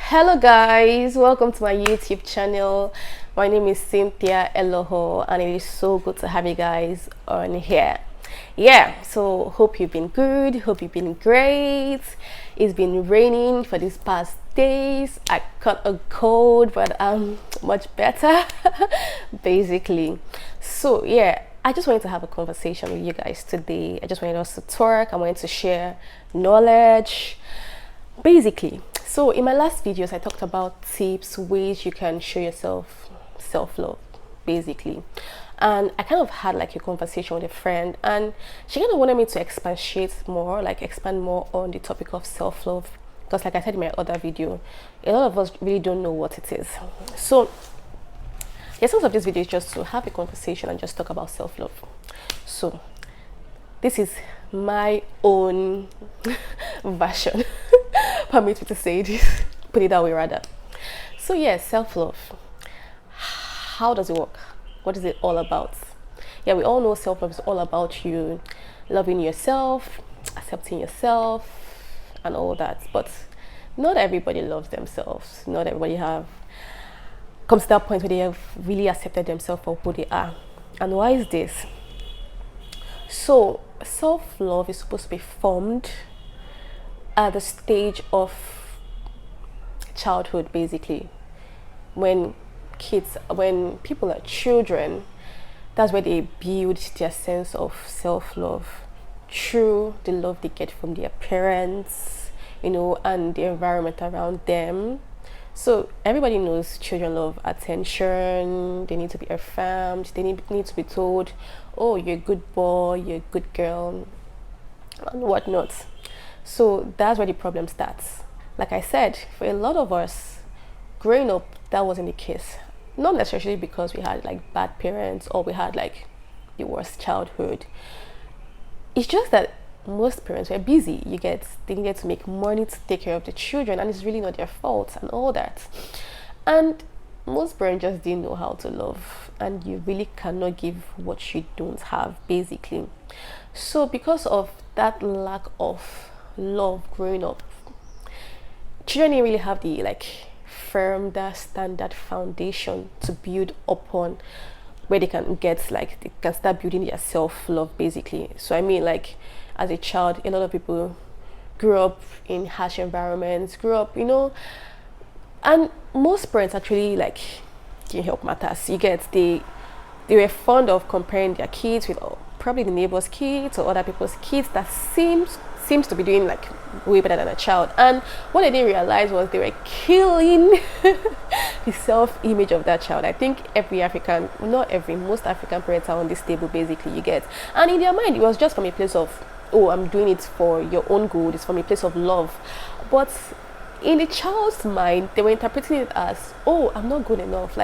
Hello guys, welcome to my YouTube channel. My name is Cynthia Eloho and it is so good to have you guys on here. So hope you've been good, hope you've been great. It's been raining for these past days. I caught a cold, but I'm much better basically. So I just wanted to have a conversation with you guys today. I just wanted us to talk. I wanted to share knowledge basically. So in my last videos I talked about tips, ways you can show yourself self-love basically, and I kind of had like a conversation with a friend and she kind of wanted me to expand more on the topic of self-love, because like I said in my other video, a lot of us really don't know what it is. So the essence of this video is just to have a conversation and just talk about self-love. So this is my own version permit me to say this, put it that way rather. So self-love, how does it work? What is it all about? We all know self-love is all about you loving yourself, accepting yourself and all that, but not everybody loves themselves. Not everybody comes to that point where they have really accepted themselves for who they are. And why is this? So self-love is supposed to be formed at the stage of childhood, basically. When people are children, that's where they build their sense of self-love through the love they get from their parents, and the environment around them. So everybody knows children love attention. They need to be affirmed. They need to be told, oh, you're a good boy, you're a good girl, and whatnot. So that's where the problem starts. Like I said, for a lot of us, growing up, that wasn't the case. Not necessarily because we had like bad parents or we had like the worst childhood. It's just that most parents were busy. They needed to make money to take care of the children, and it's really not their fault and all that. And most parents just didn't know how to love, and you really cannot give what you don't have, basically. So because of that lack of love growing up, children didn't really have the firm, that standard foundation to build upon, where they can start building their self-love, basically. So I mean, as a child, a lot of people grew up in harsh environments, and most parents actually didn't help matters. They were fond of comparing their kids with probably the neighbor's kids or other people's kids that seems to be doing way better than a child. And what they didn't realize was they were killing the self-image of that child. I think most African parents are on this table, basically, and in their mind it was just from a place of, oh, I'm doing it for your own good. It's from a place of love. But in the child's mind, they were interpreting it as, oh, I'm not good enough.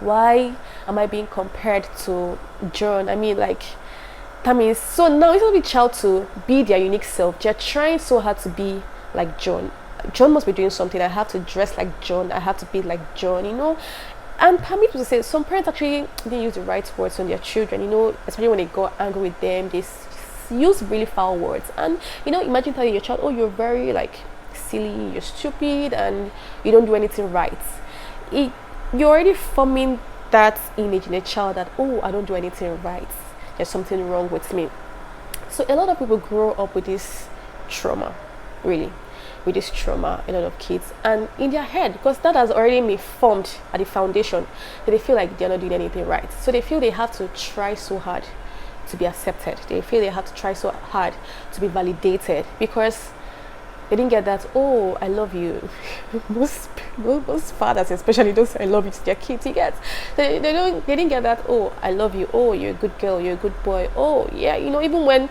Why am I being compared to John? I mean, that means, so now it's not the child to be their unique self. They're trying so hard to be like John. John must be doing something. I have to dress like John. I have to be like John, And permit me to say, some parents actually didn't use the right words on their children, especially when they got angry with them. They use really foul words. And, imagine telling your child, oh, you're very, silly, you're stupid, and you don't do anything right. You're already forming that image in a child that, oh, I don't do anything right. There's something wrong with me. So a lot of people grow up with this trauma, really, a lot of kids, and in their head, because that has already been formed at the foundation, that they feel like they're not doing anything right. So they feel they have to try so hard to be accepted. They feel they have to try so hard to be validated, because they didn't get that, oh, I love you. most fathers especially don't say I love you to their kids. They didn't get that, oh, I love you, oh, you're a good girl, you're a good boy, oh yeah, even when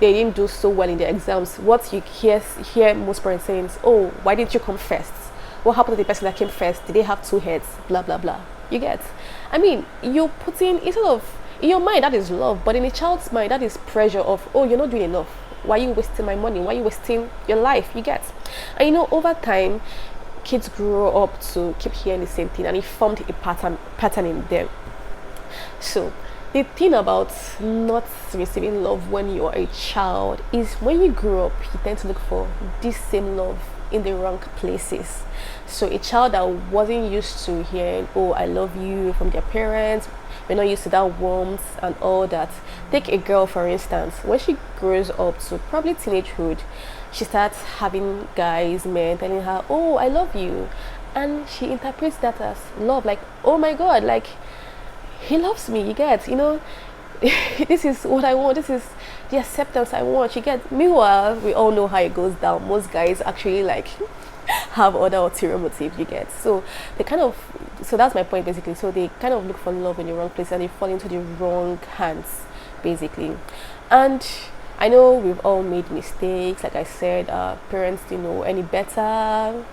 they didn't do so well in their exams, what you hear most parents saying is, oh, why didn't you come first? What happened to the person that came first? Did they have two heads? Blah blah blah. I mean, you're putting, instead of, in your mind that is love, but in a child's mind that is pressure of, oh, you're not doing enough. Why are you wasting my money? Why are you wasting your life? And over time, kids grow up to keep hearing the same thing, and it formed a pattern in them. So the thing about not receiving love when you are a child is when you grow up, you tend to look for this same love in the wrong places. So a child that wasn't used to hearing, oh, I love you from their parents, we're not used to that warmth and all that. Take a girl, for instance, when she grows up to probably teenagehood, she starts having guys, men telling her, oh, I love you. And she interprets that as love, like, oh my God, like, he loves me, you get, this is what I want, this is the acceptance I want, you get. Meanwhile, we all know how it goes down. Most guys actually like have other ulterior motives, you get. So they kind of, so that's my point basically. So they kind of look for love in the wrong place and they fall into the wrong hands basically. And I know we've all made mistakes. Like I said, parents didn't know any better.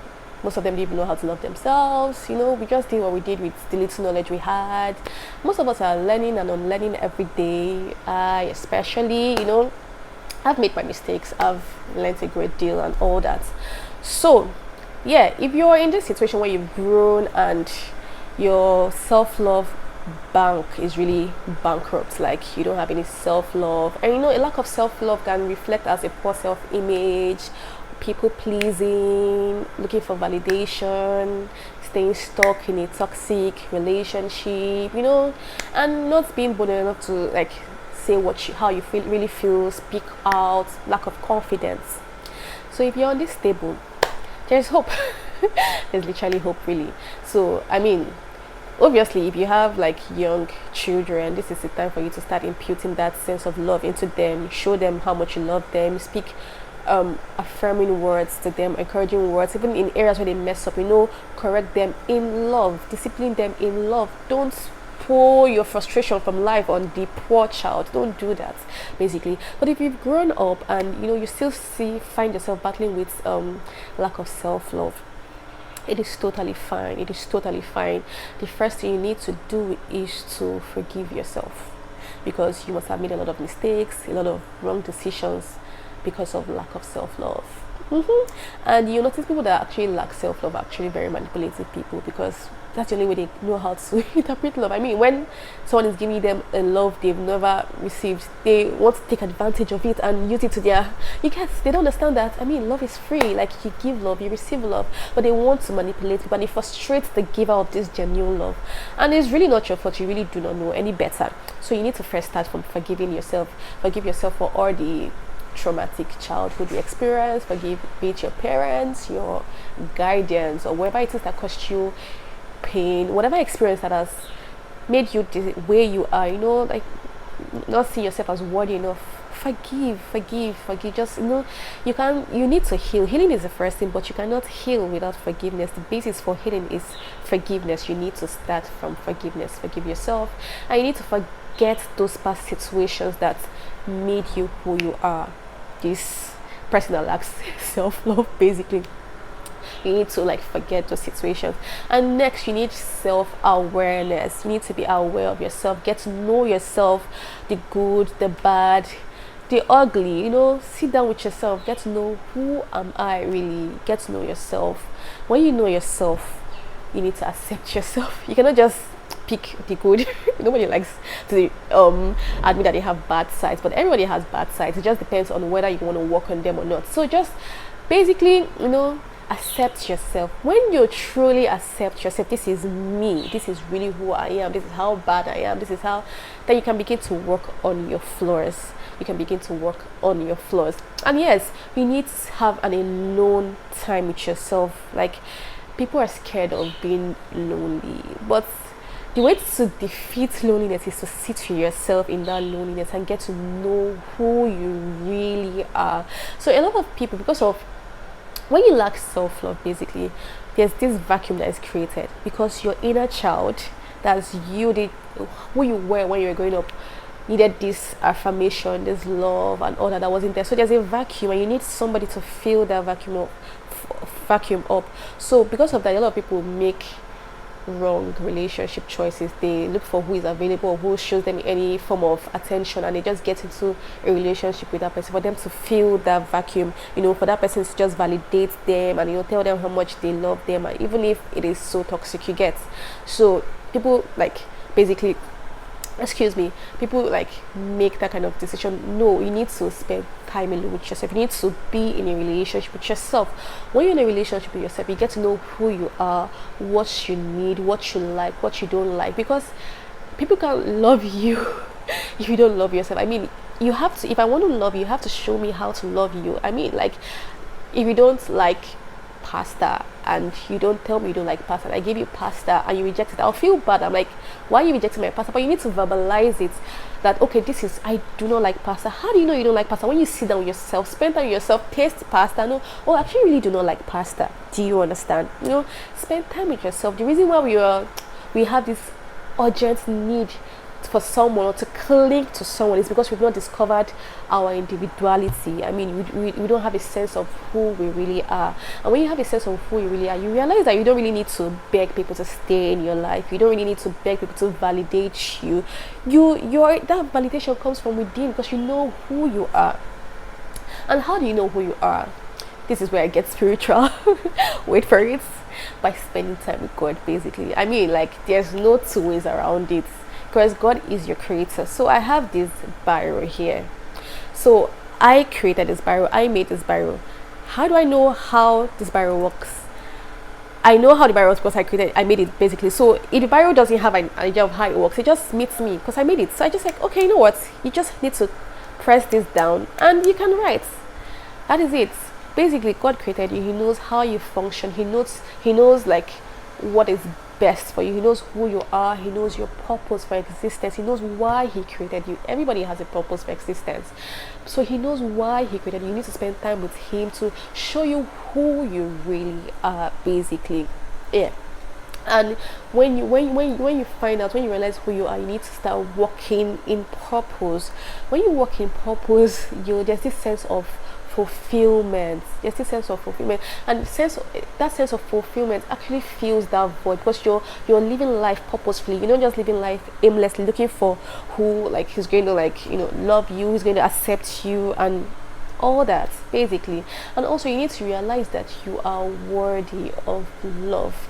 Most of them didn't even know how to love themselves. We just did what we did with the little knowledge we had. Most of us are learning and unlearning every day. I especially, I've made my mistakes. I've learned a great deal and all that. So, yeah, if you're in this situation where you've grown and your self-love bank is really bankrupt, like you don't have any self-love, and a lack of self-love can reflect as a poor self-image, people pleasing, looking for validation, staying stuck in a toxic relationship, and not being bold enough to like say how you really feel, speak out, lack of confidence. So if you're on this table, there's hope. There's literally hope, really. So I mean, obviously, if you have like young children, this is the time for you to start imputing that sense of love into them. Show them how much you love them. Speak affirming words to them, encouraging words, even in areas where they mess up, correct them in love, discipline them in love. Don't pour your frustration from life on the poor child. Don't do that basically. But if you've grown up and you still find yourself battling with lack of self-love, it is totally fine. It is totally fine. The first thing you need to do is to forgive yourself, because you must have made a lot of mistakes, a lot of wrong decisions because of lack of self-love. And you notice people that actually lack self-love are actually very manipulative people, because that's the only way they know how to interpret love. I mean, when someone is giving them a love they've never received, they want to take advantage of it and use it to their, they don't understand that. I mean, love is free. Like, you give love, you receive love, but they want to manipulate it, but they frustrate the giver of this genuine love. And it's really not your fault. You really do not know any better. So you need to first start from forgiving yourself. Forgive yourself for all the traumatic childhood you experienced. Forgive, be it your parents, your guardians, or whatever it is that caused you pain, whatever experience that has made you the way you are, like not see yourself as worthy enough. Forgive. Just you need to heal. Healing is the first thing, but you cannot heal without forgiveness. The basis for healing is forgiveness. You need to start from forgiveness. Forgive yourself, and you need to forget those past situations that made you who you are. This person that lacks self-love, basically. You need to forget those situations. And next, you need self-awareness. You need to be aware of yourself. Get to know yourself, the good, the bad, the ugly. Sit down with yourself. Get to know, who am I really? Get to know yourself. When you know yourself, you need to accept yourself. You cannot just pick the good. Nobody likes to admit that they have bad sides, but everybody has bad sides. It just depends on whether you want to work on them or not. So just basically, accept yourself. When you truly accept yourself, this is me, this is really who I am, this is how bad I am, this is how, then you can begin to work on your flaws. And yes, you need to have an alone time with yourself. Like, people are scared of being lonely, but the way to defeat loneliness is to sit with yourself in that loneliness and get to know who you really are. So a lot of people, because of when you lack self-love, basically, there's this vacuum that is created because your inner child, that's you, who you were when you were growing up, needed this affirmation, this love, and all that wasn't there. So there's a vacuum, and you need somebody to fill that vacuum up. So because of that, a lot of people make wrong relationship choices. They look for who is available, who shows them any form of attention, and they just get into a relationship with that person for them to fill that vacuum, for that person to just validate them and tell them how much they love them, and even if it is so toxic, you get. So people basically excuse me, people like make that kind of decision. No, you need to spend time alone with yourself. You need to be in a relationship with yourself. When you're in a relationship with yourself, you get to know who you are, what you need, what you like, what you don't like, because people can't love you if you don't love yourself. I mean, you have to, if I want to love you, you have to show me how to love you. I mean, like, if you don't like pasta and you don't tell me you don't like pasta, and I give you pasta and you reject it, I'll feel bad. I'm like, why are you rejecting my pasta? But you need to verbalize it, that okay, this is, I do not like pasta. How do you know you don't like pasta? When you sit down with yourself, spend time with yourself, taste pasta, no, oh, I actually really do not like pasta. Do you understand? You know, spend time with yourself. The reason why we have this urgent need for someone or to cling to someone is because we've not discovered our individuality. I mean, we don't have a sense of who we really are. And when you have a sense of who you really are, you realize that you don't really need to beg people to stay in your life. You don't really need to beg people to validate you. Your that validation comes from within, because you know who you are. And how do you know who you are? This is where I get spiritual. Wait for it. By spending time with God, basically. I mean, like, there's no two ways around it, because God is your creator. So I have this biro here. So I created this biro. I made this biro. How do I know how this biro works? I know how the biro works because I made it, basically. So if the biro doesn't have an idea of how it works, it just meets me because I made it. So I just like, okay, you know what? You just need to press this down and you can write. That is it. Basically, God created you. He knows how you function. He knows like what is best for you. He knows who you are. He knows your purpose for existence. He knows why he created you. Everybody has a purpose for existence. So he knows why he created you. You need to spend time with him to show you who you really are, basically. Yeah. And when you find out, when you realize who you are, you need to start walking in purpose. When you walk in purpose, there's this sense of fulfillment. There's this sense of fulfillment, and that sense of fulfillment actually fills that void, because you're living life purposefully. You're not just living life aimlessly, looking for who like is going to, like, you know, love you, who's going to accept you, and all that, basically. And also, you need to realize that you are worthy of love.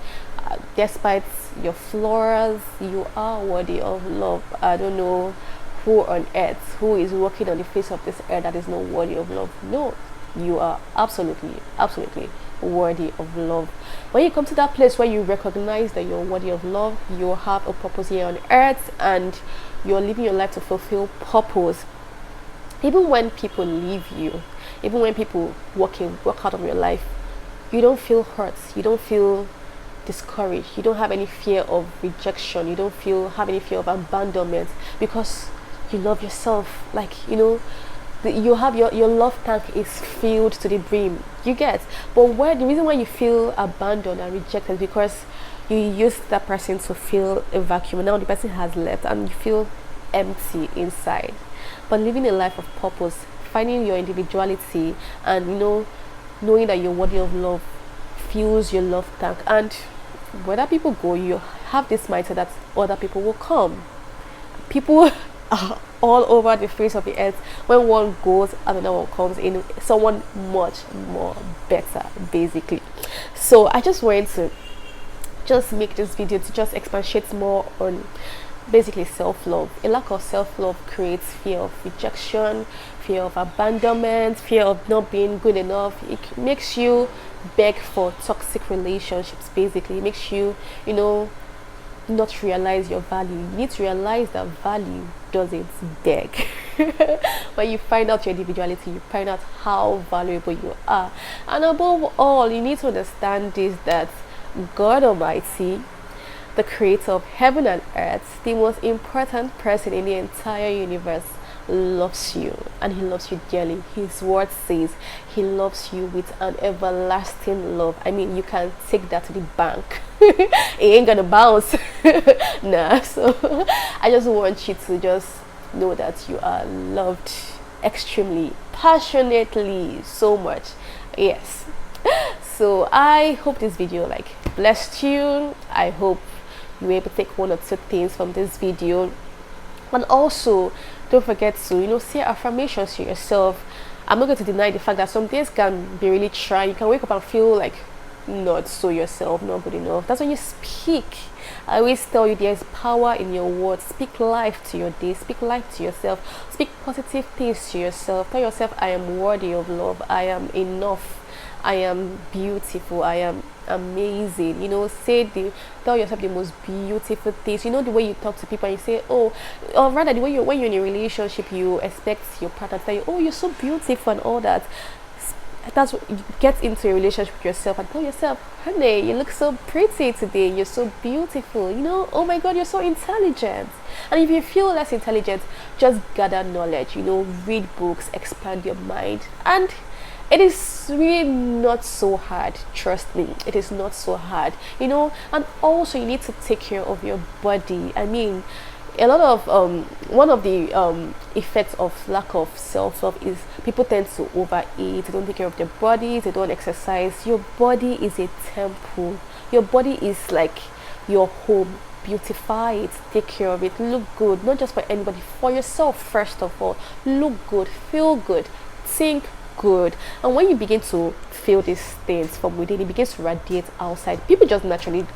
Despite your flaws, you are worthy of love. I don't know who on earth, who is walking on the face of this earth, that is not worthy of love. No, you are absolutely worthy of love. When you come to that place where you recognize that you're worthy of love, you have a purpose here on earth, and you're living your life to fulfill purpose. Even when people leave you, even when people walk out of your life, you don't feel hurt, you don't feel discouraged, you don't have any fear of rejection, you don't have any fear of abandonment, because you love yourself. Like, you know, you have your love tank is filled to the brim, you get. But the reason why you feel abandoned and rejected is because you used that person to fill a vacuum, and now the person has left and you feel empty inside. But living a life of purpose, finding your individuality, and, you know, knowing that you're worthy of love, fills your love tank. And whether people go, you have this mindset that other people will come. People are all over the face of the earth. When one goes, another one comes in, someone much more better, basically. So I just wanted to just make this video to just expatiate more on basically self-love. A lack of self-love creates fear of rejection, fear of abandonment, fear of not being good enough. It makes you beg for toxic relationships, basically. It makes you, you know, not realize your value. You need to realize that value doesn't beg. When you find out your individuality, you find out how valuable you are. And above all, you need to understand this, that God Almighty, the creator of heaven and earth, the most important person in the entire universe, loves you, and he loves you dearly. His word says he loves you with an everlasting love. I mean, you can take that to the bank. It ain't gonna bounce. Nah. So I just want you to just know that you are loved extremely, passionately, so much. Yes. So I hope this video like blessed you. I hope you were able to take one or two things from this video. And also, don't forget to, you know, say affirmations to yourself. I'm not going to deny the fact that some days can be really trying. You can wake up and feel like not so yourself, not good enough. That's when you speak. I always tell you there's power in your words. Speak life to your day. Speak life to yourself. Speak positive things to yourself. Tell yourself, I am worthy of love. I am enough. I am beautiful. I am amazing. Tell yourself the most beautiful things. The way you talk to people and you say, oh, or rather the way when you're in a relationship, you expect your partner to tell you, oh, you're so beautiful and all that. That's what you get into a relationship with yourself and tell yourself, honey, you look so pretty today, you're so beautiful, oh my god, you're so intelligent. And if you feel less intelligent, just gather knowledge, read books, expand your mind. And it is really not so hard, trust me, it is not so hard, and also you need to take care of your body. I mean, a lot of one of the effects of lack of self-love is people tend to overeat, they don't take care of their bodies, they don't exercise. Your body is a temple. Your body is like your home. Beautify it, take care of it, look good, not just for anybody, for yourself first of all. Look good, feel good, think good. And when you begin to feel these things from within, it begins to radiate outside. People just naturally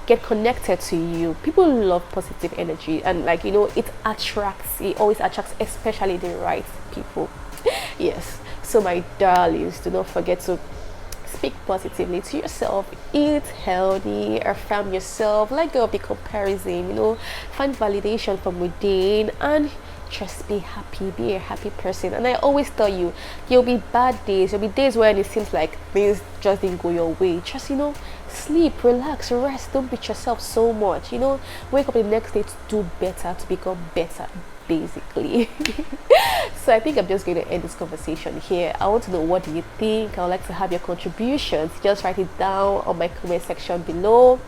get connected to you. People love positive energy, and it always attracts, especially the right people. Yes, so my darlings, do not forget to speak positively to yourself, eat healthy, affirm yourself, let go of the comparison, find validation from within, and just be happy, be a happy person. And I always tell you, there'll be bad days, there'll be days when it seems like things just didn't go your way. Just sleep, relax, rest, don't beat yourself so much. Wake up the next day to do better, to become better, basically. So I think I'm just going to end this conversation here. I want to know, what do you think? I would like to have your contributions. Just write it down on my comment section below.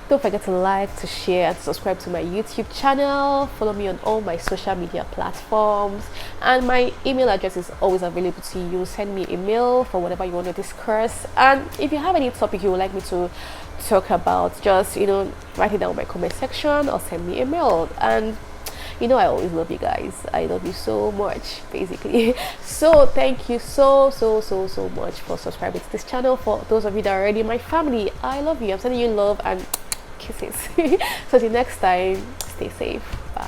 Don't forget to like, to share, and to subscribe to my YouTube channel. Follow me on all my social media platforms. And my email address is always available to you. Send me a mail for whatever you want to discuss. And if you have any topic you would like me to talk about, just write it down in my comment section or send me a mail. And I always love you guys. I love you so much, basically. So thank you so much for subscribing to this channel. For those of you that are already my family, I love you. I'm sending you love and kisses. So till next time, stay safe. Bye.